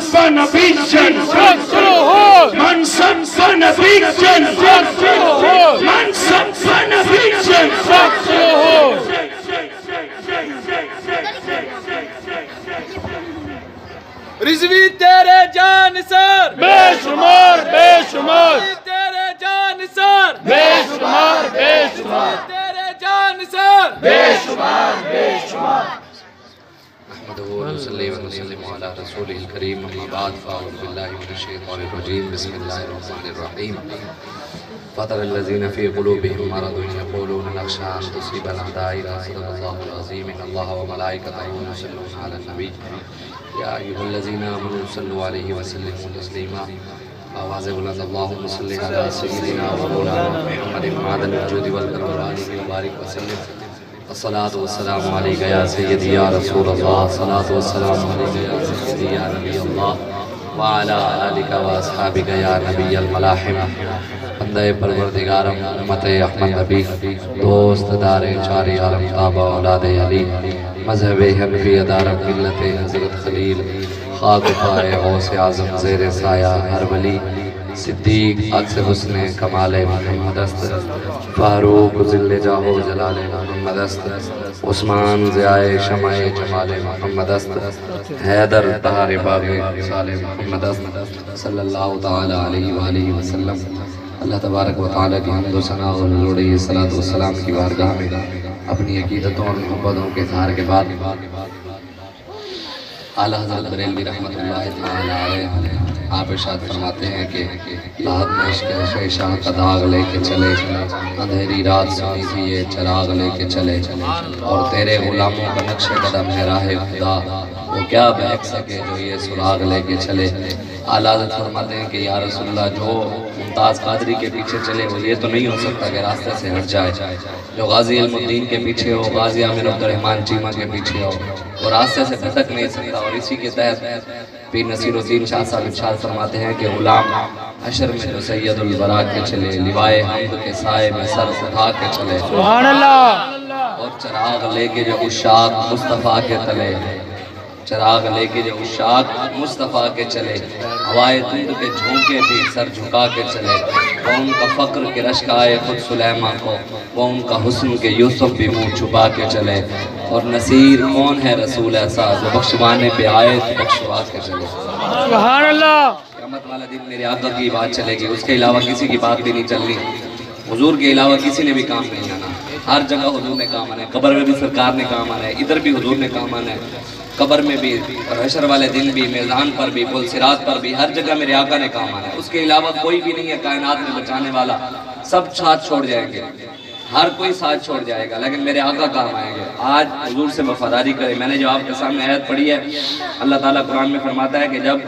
sana vision. Man sana vision. Man sana vision. Rizvi تیرے جان سر بے شمار بے شمار تیرے جان سر بے شمار بے شمار تیرے جان سر بے شمار بے شمار نحمده ونصلي ونسلم على رسوله الكريم اما بعد فاعوذ بالله من الشيطان الرجيم بسم الله الرحمن الرحيم فطر الذين في قلوبهم مرض يقولون نخشى ان تصيبنا دائرة صدق الله العظيم ان الله وملائكته يصلون على النبي يا ايها الذين امنوا صلوا عليه وسلموا تسليما آواز بلند اللهم صل على سيدنا ومولانا محمد معدن الوجود والكرم وآله وبارك وسلم الصلاة والسلام عليك يا سيدي يا رسول الله الصلاة والسلام عليك يا سيدي يا نبي الله وعلى آلك وأصحابك يا نبي الملاحم بندے پروردگارم امت احمد نبی دوست دار چاری عالم تابع اولاد علی مذہب حنفی ادارم ملت حضرت خلیل خاک پائے غوث اعظم زیر سایہ ہر ولی صدیق عکس حسن کمال محمد است فاروق ذل جاہو جلال محمد است عثمان ضیاء شمع جمال محمد است حیدر طاہر باغ مثال محمد است صلی اللہ تعالی علیہ وآلہ وسلم اللہ تبارک و تعالی کی حمد و ثنا اور حضور علیہ الصلوۃ والسلام کی بارگاہ میں اپنی عقیدتوں اور محبتوں کے اظہار کے بعد اعلیٰ حضرت بریلوی رحمۃ اللہ تعالی علیہ آپ ارشاد فرماتے ہیں کہ لحد میں عشق شیشاں کا داغ لے کے چلے اندھیری رات سنی تھی یہ چراغ لے کے چلے اور تیرے غلاموں کا نقش قدم ہے راہ خدا وہ کیا بہک سکے جو یہ سراغ لے کے چلے اعلیٰ حضرت فرماتے ہیں کہ یا رسول اللہ جو ممتاز قادری کے پیچھے چلے وہ یہ تو نہیں ہو سکتا کہ راستے سے ہٹ جائے جو غازی علم الدین کے پیچھے ہو غازی عامر عبد الرحمن چیمہ کے پیچھے ہو وہ راستے سے بھٹک نہیں سکتا اور اسی کے تحت پیر نصیر الدین شاہ صاحب ارشاد فرماتے ہیں کہ غلام حشر میں جو سید البراء کے چلے لیوائے حمد کے سائے میں سر اٹھا کے چلے سبحان اللہ اور چراغ لے کے جو عشاق مصطفیٰ کے تلے چراغ لے کے جو عشاق مصطفیٰ کے چلے ہوائے دھند کے جھونکے بھی سر جھکا کے چلے وہ ان کا فقر کے رشک آئے خود سلیمان کو وہ ان کا حسن کے یوسف بھی منہ چھپا کے چلے اور نصیر کون ہے رسول ایسا جو بخشوانے پہ آئے تو بخشوا کے چلے سبحان اللہ قیامت والا دن میرے آقا کی بات چلے گی اس کے علاوہ کسی کی بات بھی نہیں چلنی حضور کے علاوہ کسی نے بھی کام نہیں آنا ہر جگہ حضور نے کام آنا ہے قبر میں بھی سرکار نے کام آنا ہے ادھر بھی حضور نے کام آنا ہے قبر میں بھی اور حشر والے دن بھی میزان پر بھی پل صراط پر بھی ہر جگہ میرے آقا نے کام آنا ہے اس کے علاوہ کوئی بھی نہیں ہے کائنات میں بچانے والا سب ساتھ چھوڑ جائیں گے ہر کوئی ساتھ چھوڑ جائے گا لیکن میرے آقا کام آئیں گے آج حضور سے وفاداری کریں میں نے جو آپ کے سامنے آیت پڑھی ہے اللہ تعالیٰ قرآن میں فرماتا ہے کہ جب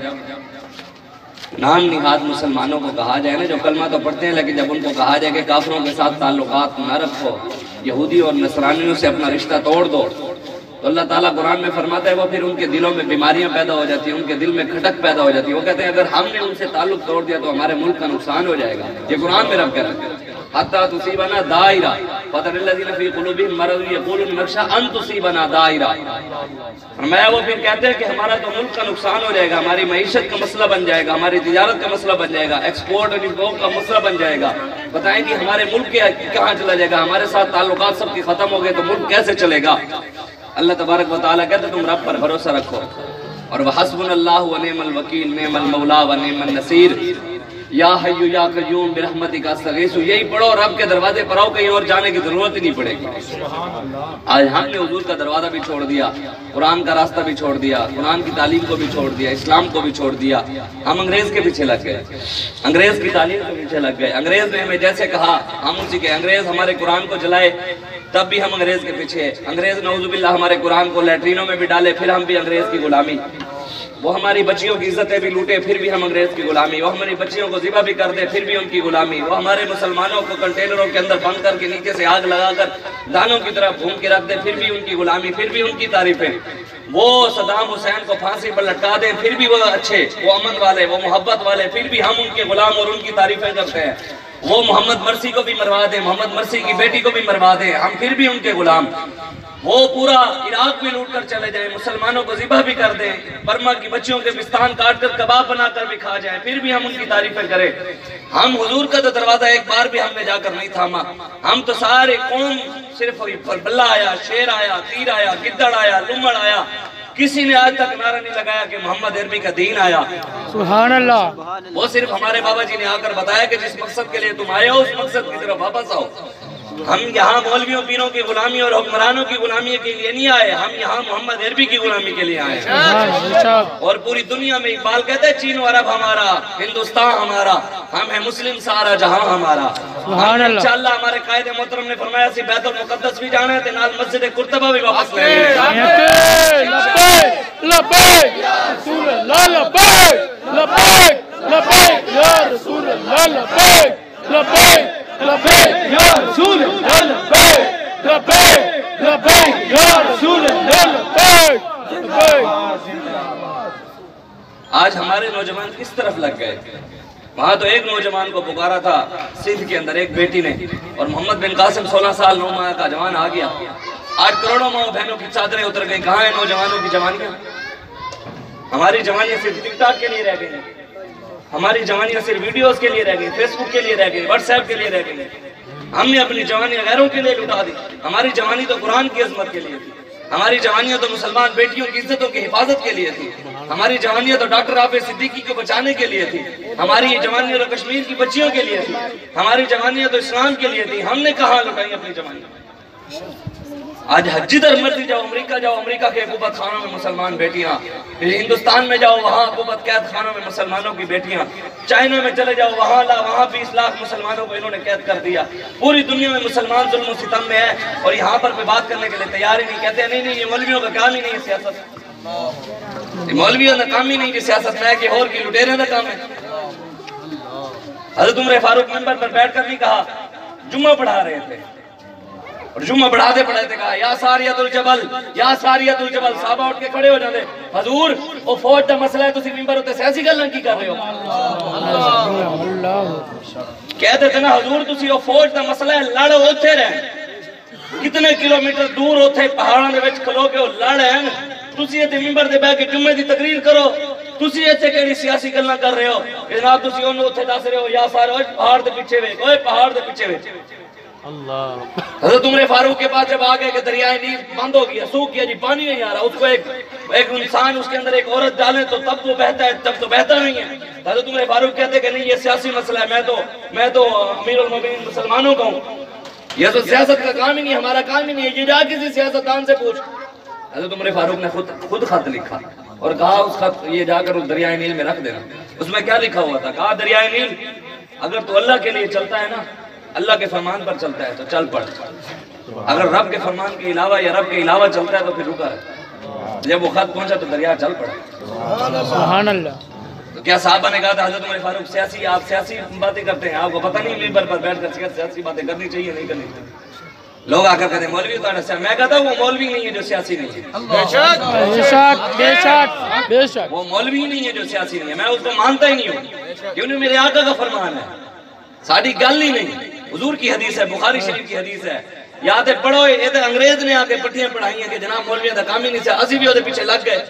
نام نہاد مسلمانوں کو کہا جائے نا جو کلمہ تو پڑھتے ہیں لیکن جب ان کو کہا جائے کہ کافروں کے ساتھ تعلقات نہ رکھو یہودی اور نصرانیوں سے اپنا رشتہ توڑ دو تو اللہ تعالیٰ قرآن میں فرماتا ہے وہ پھر ان کے دلوں میں بیماریاں پیدا ہو جاتی ہیں ان کے دل میں کھٹک پیدا ہو جاتی ہے وہ کہتے ہیں اگر ہم نے ان سے تعلق توڑ دیا تو ہمارے ملک کا نقصان ہو جائے گا یہ قرآن میں رب کہہ رہا ہے حتی تصیبنا دائرہ فَتَرِ الَّذِينَ فِي قُلُوبِهِمْ مَرَضٌ يَقُولُونَ نَخْشَىٰ أَن تُصِيبَنَا دَائِرَةٌ فرمایا وہ پھر کہتے ہیں کہ ہمارا تو ملک کا نقصان ہو جائے گا ہماری معیشت کا مسئلہ بن جائے گا ہماری تجارت کا مسئلہ بن جائے گا ایکسپورٹ اور امپورٹ کا مسئلہ بن جائے گا بتائیں کہ ہمارے ملک کے کہاں چلا جائے گا ہمارے ساتھ تعلقات سب کی ختم ہو گئے تو ملک کیسے چلے گا اللہ تبارک و تعالیٰ کہتے تم رب پر بھروسہ رکھو اور وَحَسْبُنَ اللَّهُ وَنِعْمَ الْوَكِيلُ نِعْمَ الْمَوْلَى وَنِعْمَ النَّصِيرُ یا حی یا قیوم برحمتک استغیث یہی پڑھو رب کے دروازے پر آؤ کہیں اور جانے کی ضرورت ہی نہیں پڑے گی آج ہم نے حضور کا دروازہ بھی چھوڑ دیا قرآن کا راستہ بھی چھوڑ دیا قرآن کی تعلیم کو بھی چھوڑ دیا اسلام کو بھی چھوڑ دیا ہم انگریز کے پیچھے لگ گئے انگریز کی تعلیم کے پیچھے لگ گئے انگریز نے ہمیں جیسے کہا ہم اسی کے انگریز ہمارے قرآن کو جلائے تب بھی ہم انگریز کے پیچھے انگریز نعوذ باللہ ہمارے قرآن کو لیٹرینوں میں بھی ڈالے پھر ہم بھی انگریز کی غلامی وہ ہماری بچیوں کی عزتیں بھی لوٹے پھر بھی ہم انگریز کی غلامی وہ ہماری بچیوں کو ذبح بھی کر دے پھر بھی ان کی غلامی وہ ہمارے مسلمانوں کو کنٹینروں کے اندر بند کر کے نیچے سے آگ لگا کر دانوں کی طرح بھون کے رکھ دے پھر بھی ان کی غلامی پھر بھی ان کی تعریفیں وہ صدام حسین کو پھانسی پر لٹکا دیں پھر بھی وہ اچھے وہ امن والے وہ محبت والے پھر بھی ہم ان کے غلام اور ان کی تعریفیں کرتے ہیں وہ محمد مرسی کو بھی مروا دیں، محمد مرسی کی بیٹی کو بھی مروا دیں، ہم پھر بھی ان کے غلام۔ وہ پورا عراق میں لوٹ کر چلے جائیں، مسلمانوں کو ذبح بھی کر دیں، برما کی بچیوں کے پستان کاٹ کر کباب بنا کر بھی کھا جائیں، پھر بھی ہم ان کی تعریفیں کریں۔ ہم حضور کا تو دروازہ ایک بار بھی ہم نے جا کر نہیں تھاما، ہم تو سارے قوم صرف بلہ آیا، شیر آیا، تیر آیا، گدڑ آیا، لمڑ آیا، کسی نے آج تک نعرہ نہیں لگایا کہ محمد عربی کا دین آیا۔ سبحان اللہ۔ وہ صرف ہمارے بابا جی نے آ کر بتایا کہ جس مقصد کے لیے تم آئے ہو اس مقصد کی طرف واپس آؤ۔ ہم یہاں مولویوں پیروں کی غلامی اور حکمرانوں کی غلامی کے لیے نہیں آئے، ہم یہاں محمد عربی کی غلامی کے لیے آئے ہیں۔ اور پوری دنیا میں اقبال کہتے ہیں چین و عرب ہمارا، ہندوستان ہمارا، ہم ہیں مسلم سارا جہاں ہمارا۔ انشاءاللہ ہمارے قائد محترم نے فرمایا سی بیت المقدس بھی جانا ہے تے نال مسجد قرطبہ بھی واپس لے لبیک لبیک یا رسول اللہ، لبیک لبیک لبیک یا رسول اللہ، لبیک لبیک لبیک یا رسول اللہ، لبیک لبیک لبیک یا رسول اللہ، لبیک لبیک۔ آج ہمارے نوجوان کس طرف لگ گئے؟ وہاں تو ایک نوجوان کو پکارا تھا سندھ کے اندر ایک بیٹی نے، اور محمد بن قاسم 16 سال 9 ماہ کا جوان آ گیا۔ آج کروڑوں ماں بہنوں کی چادریں اتر گئی، کہاں ہیں نوجوانوں کی جوانیاں؟ ہماری جوانیاں صرف ٹک ٹاک کے لیے رہ گئی ہیں، ہماری جوانیاں صرف ویڈیوز کے لیے رہ گئی، فیس بک کے لیے رہ گئی، واٹس ایپ کے لیے رہ گئی۔ ہم نے اپنی جوانیاں غیروں کے لیے لٹا دی۔ ہماری جوانی تو قرآن کی عظمت کے لیے تھی، ہماری جوانیاں تو مسلمان بیٹیوں کی عزتوں کی حفاظت کے لیے تھی، ہماری جوانیاں تو ڈاکٹر حافظ صدیقی کو بچانے کے لیے تھی، ہماری جوانیاں تو کشمیر کی بچیوں کے لیے تھی، ہماری جوانیاں تو اسلام کے لیے تھی۔ ہم نے کہاں لٹائی اپنی جوانیاں؟ آج جدھر مرضی جاؤ، امریکہ کے حکومت خانوں میں مسلمان بیٹیاں، ہندوستان میں جاؤ وہاں حکومت قید خانوں میں مسلمانوں کی بیٹیاں، چائنا میں چلے جاؤ وہاں 20 لاکھ مسلمانوں کو انہوں نے قید کر دیا۔ پوری دنیا میں مسلمان ظلم و ستم میں ہے، اور یہاں پر بات کرنے کے لیے تیار ہی نہیں، کہتے ہیں نہیں یہ مولویوں کا کام ہی نہیں ہے سیاست، یہ مولویوں کا کام ہی نہیں کہ سیاست میں ہے کہ اور کی لٹیرے کا کام ہے۔ حضرت عمر فاروق منبر پر بیٹھ کر نہیں کہا، جمعہ پڑھا رہے تھے اور جمعہ پڑھاتے پڑھاتے کہا یا ساریت الجبل، یا ساریت الجبل، صحابہ اٹھ کے کھڑے ہو جاندے، حضور او فوج دا مسئلہ ہے تسی منبر ہوتے سیاسی گلاں کی کر رہے ہو؟ کہتے تھے نا حضور تسی او فوج دا مسئلہ ہے لڑ اوتھے رہن، کتنے کلومیٹر دور اوتھے پہاڑاں دے وچ کھلو کے او لڑ ہیں، تسی ایتھے منبر دے بیٹھ کے جمعے دی تقریر کرو، تسی ایتھے کیڑی سیاسی گلاں کر رہے ہو؟ جناب تسی اونوں اوتھے دس رہے ہو یا سارے پہاڑ دے پیچھے ویکھ، اوئے پہاڑ دے پیچھے ویکھ۔ حضرت عمر فاروق کے پاس جب آگئے کہ دریائے نیل بند ہو گیا، سوکھ گیا جی، پانی نہیں آ رہا، اس کو ایک انسان اس کے اندر ایک عورت ڈالیں تو تب وہ بہتا ہے، تب تو بہتا نہیں ہے۔ حضرت عمر فاروق کہتے کہ نہیں یہ سیاسی مسئلہ ہے، میں تو امیر المومنین مسلمانوں کا ہوں، یہ تو سیاست کا کام ہی نہیں، ہمارا کام ہی نہیں ہے، یہ جا کسی سیاستدان سے پوچھ۔ حضرت عمر فاروق نے خود خط لکھا اور کہا اس خط یہ جا کر اس دریائے نیل میں رکھ دینا۔ اس میں کیا لکھا ہوا تھا؟ کہا دریائے نیل اگر تو اللہ کے لیے چلتا ہے نا، اللہ کے فرمان پر چلتا ہے تو چل پڑ، اگر رب کے فرمان کے علاوہ یا رب کے علاوہ چلتا ہے تو پھر رکا ہے۔ جب وہ خط پہنچا تو دریا چل پڑا۔ سبحان اللہ۔ تو کیا صحابہ نے کہا تھا حضرت عمر فاروق آپ سیاسی باتیں کرتے ہیں، آپ کو پتہ نہیں منبر پر بیٹھ کر سیاسی باتیں کرنی چاہیے نہیں کرنی چاہیے؟ لوگ آ کر کہتے ہیں مولوی تو میں کہتا ہوں وہ مولوی نہیں ہے جو سیاسی نہیں ہے، وہ مولوی نہیں ہے جو سیاسی نہیں ہے، میں اس کو مانتا ہی نہیں ہوں، کیونکہ میرے آقا کا فرمان ہے، ساڑھی گل ہی نہیں۔ حضور کی حدیث ہے، بخاری شریف کی حدیث ہے، یاد ہے پڑھو، یہ تو انگریز نے آ کے پٹھیاں پڑھائی ہیں کہ جناب مولویوں کا کام ہی نہیں سے، اسی بھی وہ پیچھے لگ گئے،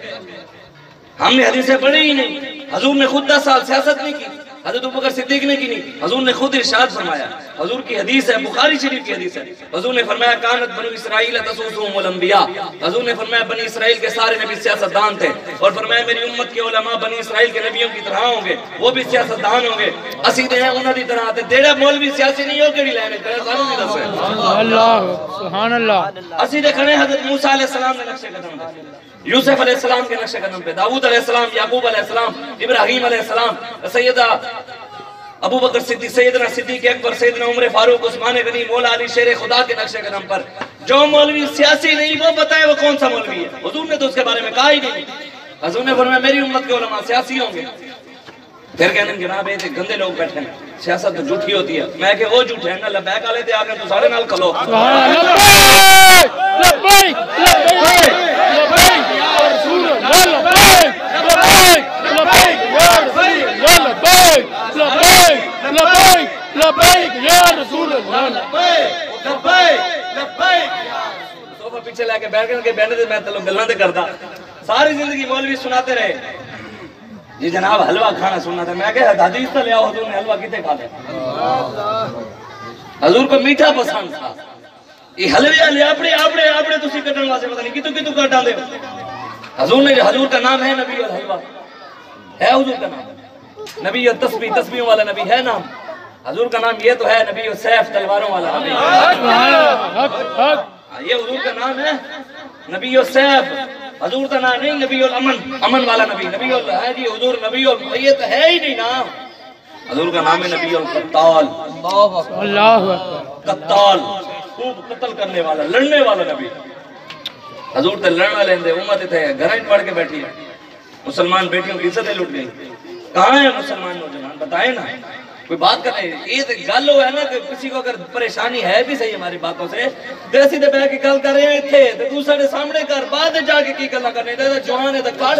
ہم نے حدیثیں پڑھی ہی نہیں۔ حضور نے خود 10 سال سیاست نہیں کی، حضرت ابوبکر صدیق نے کی نہیں، حضور نے خود ارشاد فرمایا، حضور کی حدیث ہے، بخاری شریف کی حدیث ہے، حضور نے فرمایا کانت بنو اسرائیل تسوسهم الانبیاء، حضور نے فرمایا بنی اسرائیل کے سارے نبی سیاستدان تھے، اور فرمایا میری امت کے علماء بنی اسرائیل کے نبیوں کی طرح ہوں گے، وہ بھی سیاستدان ہوں گے، اسی دے ہیں انہاں دی طرح تے دیڑا مولوی سیاسی نہیں ہو کیڑی لینے کرے سانوں دی دس ہے۔ اللہ سبحان اللہ۔ اسی دے کھڑے حضرت موسیٰ علیہ السلام نے نقش قدم پہ، یوسف علیہ السلام کے نقش قدم پہ، داؤد علیہ السلام، یعقوب علیہ السلام، ابراہیم علیہ السلام، سیدہ ابو بکر صدیق، سیدنا صدیق اکبر، سیدنا عمر فاروق، عثمان غنی، مولا علی شیر خدا کے نقش قدم پر۔ جو مولوی سیاسی نہیں وہ بتائے وہ کون سا مولوی ہے؟ حضور نے تو اس کے بارے میں کہا ہی نہیں۔ حضور نے فرمایا میری امت کے علماء سیاسی ہوں گے، پھر کہنے جناب یہ گندے لوگ بیٹھے ہیں، سیاست تو جھوٹی ہوتی ہے، میں کہ وہ جھوٹے ہیں نا، لبیک والے تھے آگے تو سارے نال کھلو۔ لبیک لبیک لبیک یا رسول اللہ، لبیک لبیک لبیک یا رسول اللہ، لبیک لبیک لبیک لبیک آگے کہ بہنے دے میں تلو گلنا دے کرتا ساری زندگی مولوی سناتے رہے جی جناب حلوہ کھانا سننا تھا میں کہ حدیث تا لیا حضور نے حلوہ کتے کھا دے حضور کو میٹھا پسند تھا یہ حلوہ لیا اپنے تسی کٹن واسے پتہ نہیں کتو کٹا دے حضور نے حضور کا نام ہے نبی الحلوہ ہے حضور کا نام نبی تسبیحوں والا نبی ہے نام حضور کا نام یہ تو ہے نبی السیف تلواروں والا نبی یہ حضور کا نام ہے نبی السیف حضور کا نام نہیں نبی الامن امن والا نبی نبی ہے جی حضور نبی المیت ہے ہی نہیں نام حضور کا نام ہے نبی القتال اللہ قتال خوب قتل کرنے والا لڑنے والا نبی حضور تے لڑنا لیندے امت تھے گھریں پڑھ کے بیٹھی مسلمان بیٹیوں کی عزتیں لٹ گئی کہاں ہے مسلمان نوجوان بتائیں نا کوئی بات کر رہے ہیں یہ گل ہو ہے نا کہ کسی کو اگر پریشانی ہے بھی صحیح ہماری باتوں سے دیسی دے بہ کے گل کر رہے ہیں تھے تو دوسرے سامنے کر بعد جا کے کی گلا کرنے دے جوان ہے تو کڑ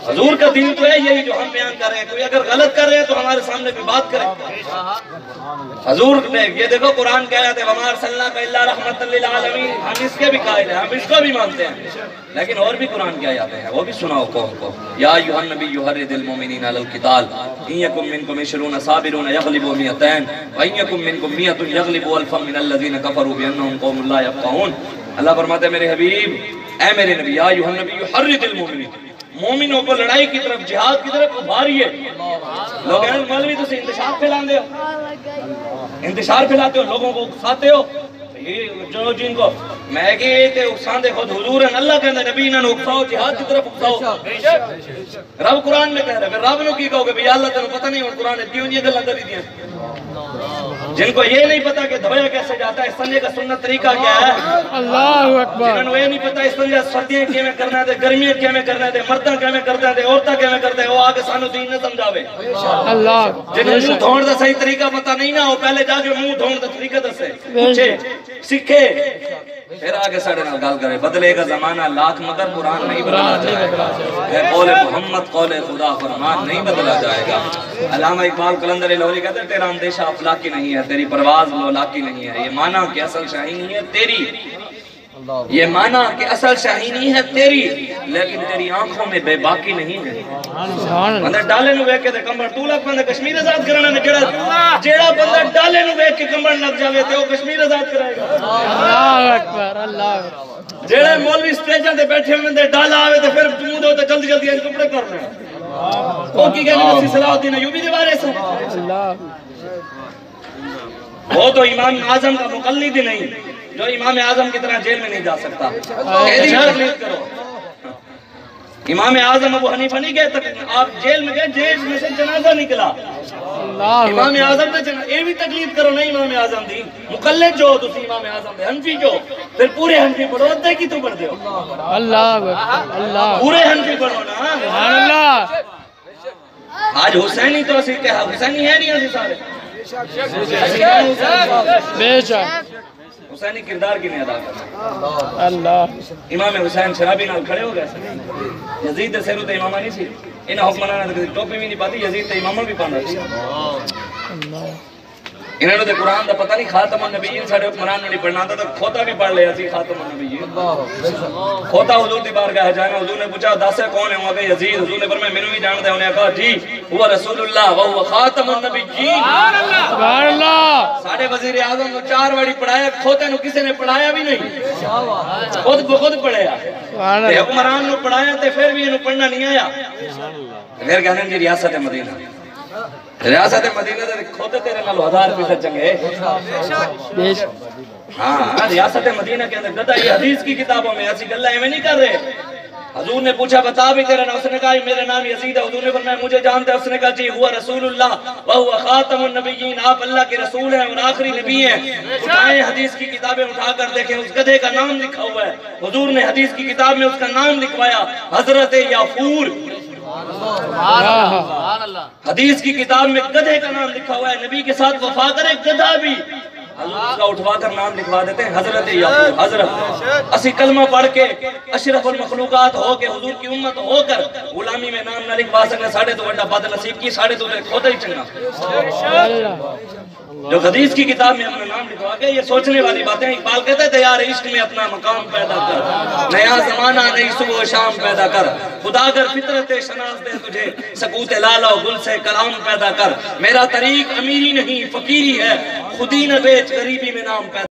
حضور کا دین تو ہے یہی جو ہم بیان کر رہے ہیں کوئی اگر غلط کر رہے ہیں تو ہمارے سامنے بھی بات کریں حضور نے یہ دیکھو قرآن کہہ رہا ہے وَمَا أَرْسَلْنَاكَ إِلَّا رَحْمَةً لِلْعَالَمِينَ ہم اس کے بھی قائل ہیں ہم اس کو بھی مانتے ہیں لیکن اور بھی قرآن کیا جاتے ہیں وہ بھی سناؤ قوم کو یا ایھا النبی حرض المؤمنین علی القتال ان یکن منکم 20 صابرون یغلبوا 200 وان یکن منکم 100 یغلبوا الفا من الذین کفروا بانهم قوم لا یفقهون اللہ فرماتے ہیں میرے حبیب اے میرے نبی یا ایھا النبی حرض المؤمنین مومنوں کو لڑائی کی طرف جہاد کی طرف ابھاریے لوگ ہیں مولوی تو سے انتشار پھیلاندے ہو انتشار پھیلاتے ہو لوگوں کو اکساتے ہو جو جن کو میں کہ تے اکسان دے خود حضور ہیں اللہ کہندے نبی انہوں اکساؤ جہاد کی طرف اکساؤ رب قرآن میں کہہ رہے ہیں رب نو کی کہو کہ اللہ تنہوں پتہ نہیں اور قرآن ہے کیوں یہ گلہ کری دیا جن کو یہ نہیں پتا کہ دھویا کیسے جاتا ہے سنجے کا سنت طریقہ کیا ہے اللہ اکبر جنہوں یہ نہیں پتا اس سنجے سردیاں کیا میں کرنا ہے گرمیاں کیا میں کرنا ہے مرداں کیا میں کرنا ہے عورتاں کیا میں کرتا ہے وہ آگے سانو دین نہ سمجھاوے اللہ جنہوں منہ دھون دا صحیح طریقہ پتا نہیں نہ ہو پہلے جا کے منہ دھون دا طریقہ دسے پوچھے سکھے پھر آگے ساڑھے نال گال کرے بدلے گا زمانہ لاکھ مگر قرآن نہیں بدلا جائے گا اے قول محمد قول خدا فرمان نہیں بدلا جائے گا علامہ اقبال قلندر لاہوری کہتے ہیں تیرا اندیشہ افلاکی نہیں ہے تیری پرواز لولاکی نہیں ہے یہ معنی کہ اصل شاہی نہیں ہے تیری یہ معنی کہ اصل شاہی نہیں ہے تیری لیکن تیری آنکھوں میں بے باکی نہیں ہے بندہ ڈالے نو بیک کے دے کمبر تو لگ بندہ کشمیر آزاد کرانا نے جیڑا بندہ ڈالے نو بیک کے کمبر لگ جاوے تے وہ کشمیر آزاد کرائے گا اللہ اکبر اللہ جیڑے مولوی سٹیجاں تے بیٹھے ہوئے تے ڈالا آوے تے پھر تم دو تے جلدی جلدی ان کپڑے کر رہے ہیں وہ کی کہنے نفسی صلاح الدین ایوبی دے بارے سے وہ تو امام اعظم کا مقلد ہی نہیں جو امام اعظم کی طرح جیل میں نہیں جا سکتا تقلید کرو امام اعظم ابو حنیفہ نہیں گئے آپ جیل میں گئے جیل میں سے جنازہ نکلا امام اعظم نے یہ بھی تقلید کرو نہیں امام اعظم دی مقلد جو تسی امام اعظم دے حنفی جو پھر پورے حنفی پڑھو ادھے کی تو پڑھ دیو اللہ اللہ پورے حنفی پڑھو نا سبحان اللہ آج حسینی تو اسی کہا حسینی ہے نہیں اسی سارے بے شک حسینی کردار کی نہیں ادا کرنا اللہ امام حسین شرابی نال کھڑے ہو گئے یزید دے سیرو تے امامہ نہیں سی انہاں حکمراناں تے ٹوپی بھی نہیں پاتی یزید تے امامہ بھی پاندا سی انہاں نے تے قرآن دا پتہ نہیں خاتم النبیین ساڈے حکمران نے نہیں پڑھنا تھا تو کھوتا بھی پڑھ لیا سی خاتم النبیین کھوتا حضور دی بارگاہ جانا حضور نے پوچھا دس ہے کون ہے وہاں پہ یزید حضور نے فرمایا مینوں بھی جاندا ہے انہوں نے کہا جی ہوا رسول اللہ وہو خاتم النبیین سبحان اللہ ساڈے وزیر اعظم کو 4 واری پڑھایا کھوتے نو کسی نے پڑھایا بھی نہیں خود بخود پڑھایا تے حکمران نو پڑھایا تے پھر بھی انہوں پڑھنا نہیں آیا پھر کہنے جی ریاست مدینہ ریاست مدینہ دے کھوتے تیرے نال 1000 چنگے ہاں ریاست مدینہ کے اندر گدا یہ حدیث کی کتابوں میں ایسی گلہ میں نہیں کر رہے حضور نے پوچھا بتا بھی تیرا نام اس نے کہا میرا نام یزید ہے حضور نے فرمایا مجھے جانتا ہے اس نے کہا جی ہوا رسول اللہ وہو خاتم النبیین آپ اللہ کے رسول ہیں اور آخری نبی ہیں اٹھائیں حدیث کی کتابیں اٹھا کر دیکھیں اس گدھے کا نام لکھا ہوا ہے حضور نے حدیث کی کتاب میں اس کا نام لکھوایا حضرت یافور حدیث کی کتاب میں گدھے کا نام لکھا ہوا ہے نبی کے ساتھ وفا کرے گدھا بھی حضور اس کا اٹھوا کر نام لکھوا دیتے ہیں حضرت یعقوب حضرت اسی کلمہ پڑھ کے اشرف المخلوقات ہو کے حضور کی امت ہو کر غلامی میں نام نہ لکھوا سکنے ساڑھے تو بڑا بد نصیب کی ساڑھے تو کھوتا ہی چنگا جو حدیث کی کتاب میں اپنا نام لکھوا کے یہ سوچنے والی باتیں. اقبال کہتے تھے یار عشق میں اپنا مقام پیدا کر, نیا زمانہ نئی صبح و شام پیدا کر, خدا اگر فطرت شناس دے تجھے سکوت لالا و گل سے کلام پیدا کر. میرا طریق امیری نہیں فقیری ہے, خودی نہ بیچ غریبی میں نام پیدا